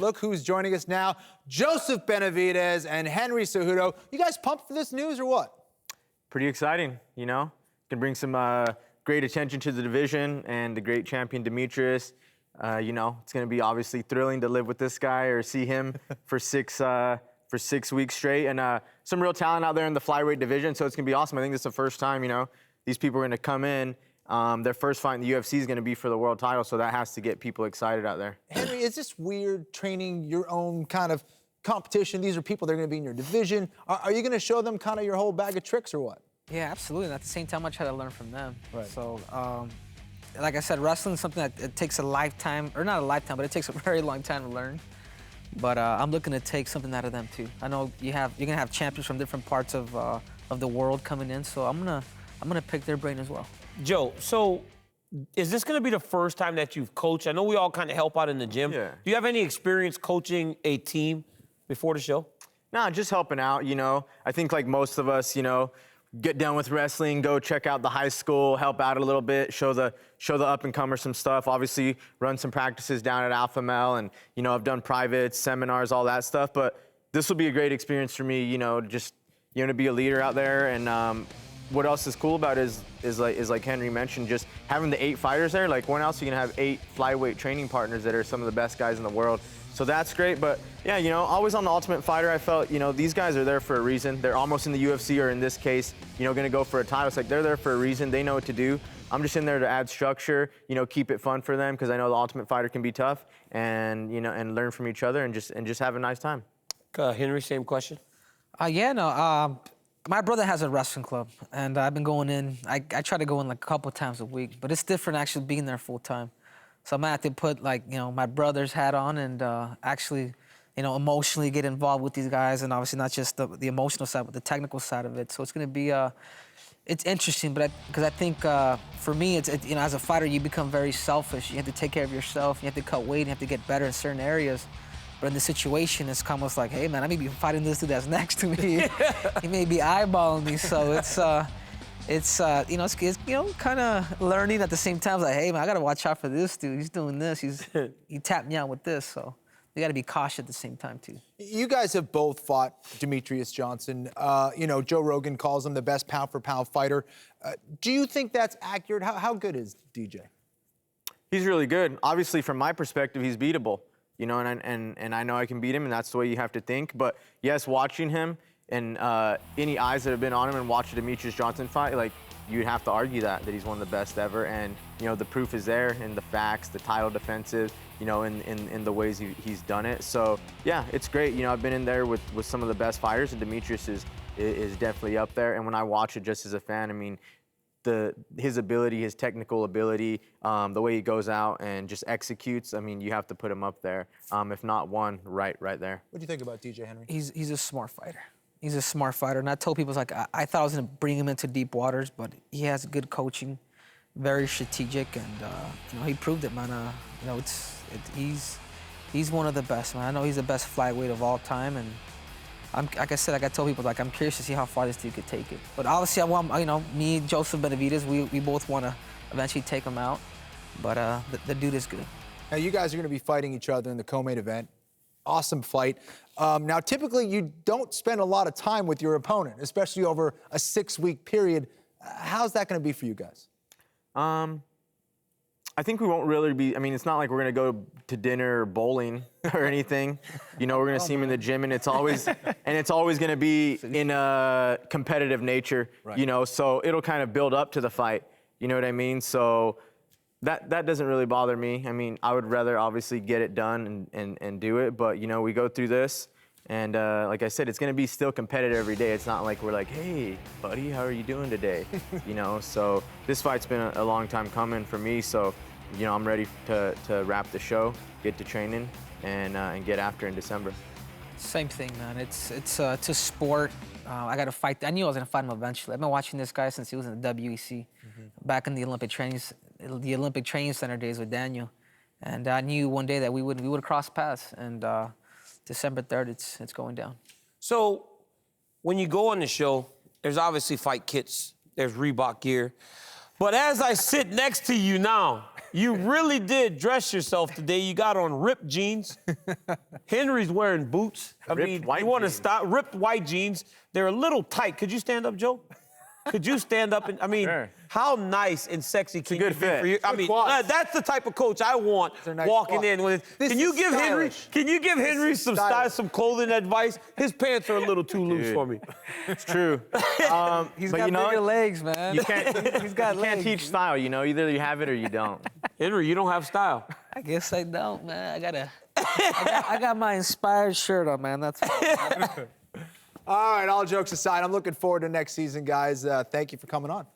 Look who's joining us now, Joseph Benavidez and Henry Cejudo. You guys pumped for this news or what? Pretty exciting, you know? Can bring some great attention to the division and the great champion Demetrius. You know, it's going to be obviously thrilling to live with this guy or see him for 6 weeks straight. And some real talent out there in the flyweight division, so it's going to be awesome. I think this is the first time, you know, these people are going to come in. Their first fight in the UFC is going to be for the world title, so that has to get people excited out there. Henry, is this weird training your own kind of competition? These are people that are going to be in your division. Are you going to show them kind of your whole bag of tricks or what? Yeah, absolutely. And at the same time, I try to learn from them. Right. So, like I said, wrestling is something that it takes a lifetime, or not a lifetime, but it takes a very long time to learn. But I'm looking to take something out of them too. I know you're gonna have champions from different parts of the world coming in, so I'm gonna pick their brain as well. Joe, so is this gonna be the first time that you've coached? I know we all kind of help out in the gym. Yeah. Do you have any experience coaching a team before the show? No, just helping out, you know. I think like most of us, you know, get done with wrestling, go check out the high school, help out a little bit, show the up-and-comers some stuff. Obviously, run some practices down at Alpha Male, and, you know, I've done privates, seminars, all that stuff. But this will be a great experience for me, you know, just, you know, to be a leader out there. And what else is cool about it is like Henry mentioned, just having the 8 fighters there. Like, when else are you gonna have 8 flyweight training partners that are some of the best guys in the world? So that's great, but yeah, you know, always on the Ultimate Fighter, I felt, you know, these guys are there for a reason. They're almost in the UFC, or in this case, you know, gonna go for a title. It's like they're there for a reason. They know what to do. I'm just in there to add structure, you know, keep it fun for them, because I know the Ultimate Fighter can be tough, and, you know, and learn from each other and just have a nice time. Henry, same question. My brother has a wrestling club, and I've been going in. I try to go in like a couple times a week, but it's different actually being there full time. So I'm gonna have to put, like, you know, my brother's hat on and actually, you know, emotionally get involved with these guys, and obviously not just the emotional side, but the technical side of it. So it's gonna be it's interesting, but because I think for me, it's you know, as a fighter, you become very selfish. You have to take care of yourself. You have to cut weight. You have to get better in certain areas. But in the situation, it's almost like, hey man, I may be fighting this dude that's next to me. He may be eyeballing me. So it's you know, it's you know, kind of learning at the same time. It's like, hey man, I gotta watch out for this dude. He's doing this. He tapped me out with this. So you gotta be cautious at the same time too. You guys have both fought Demetrius Johnson. You know, Joe Rogan calls him the best pound-for-pound fighter. Do you think that's accurate? How good is DJ? He's really good. Obviously, from my perspective, he's beatable. You know, and I know I can beat him, and that's the way you have to think. But yes, watching him and any eyes that have been on him and watched a Demetrius Johnson fight, like, you'd have to argue that he's one of the best ever. And, you know, the proof is there in the facts, the title defensive, you know, in the ways he's done it. So yeah, it's great. You know, I've been in there with some of the best fighters, and Demetrius is definitely up there. And when I watch it just as a fan, I mean, his ability, his technical ability, the way he goes out and just executes, I mean, you have to put him up there, if not one, right there. What do you think about DJ, Henry? He's a smart fighter. He's a smart fighter, and I told people, it's like, I thought I was gonna bring him into deep waters, but he has good coaching, very strategic, and you know, he proved it, man. You know, he's one of the best, man. I know he's the best flyweight of all time, and like I said, like I told people, like, I'm curious to see how far this dude could take it. But obviously, I want, you know, me, Joseph Benavidez, we both want to eventually take him out. But the dude is good. Now, you guys are going to be fighting each other in the co-main event. Awesome fight. Now, typically, you don't spend a lot of time with your opponent, especially over a 6-week period. How's that going to be for you guys? I think we won't really be, I mean, it's not like we're gonna go to dinner or bowling or anything. You know, we're gonna see him in the gym, and it's always gonna be in a competitive nature, right. You know, so it'll kind of build up to the fight, you know what I mean? So that doesn't really bother me. I mean, I would rather obviously get it done and do it, but you know, we go through this, and like I said, it's gonna be still competitive every day. It's not like we're like, hey, buddy, how are you doing today? You know, so this fight's been a long time coming for me, so you know, I'm ready to wrap the show, get to training, and get after in December. Same thing, man. It's a sport. I got to fight. I knew I was gonna fight him eventually. I've been watching this guy since he was in the WEC, back in the Olympic Training Center days with Daniel, and I knew one day that we would cross paths. And December 3rd, it's going down. So when you go on the show, there's obviously fight kits, there's Reebok gear, but as I sit next to you now, You really did dress yourself today. You got on ripped jeans. Henry's wearing boots. I mean, white you want to jeans. stop? Ripped white jeans. They're a little tight. Could you stand up, Joe? Could you stand up? I mean, Sure. how nice and sexy can good you be fit. for you? I Good mean, quads. that's the type of coach I want They're nice walking quads. in with. This Can you is give Henry? stylish. Can you give Henry is some stylish. some clothing advice? His pants are a little too loose Dude. for me. It's true. He's but got you know, bigger legs, man. You can't. He's got you can't legs. teach style. You know, either you have it or you don't. Henry, you don't have style. I guess I don't, man. I got my inspired shirt on, man. That's All right, all jokes aside, I'm looking forward to next season, guys. Thank you for coming on.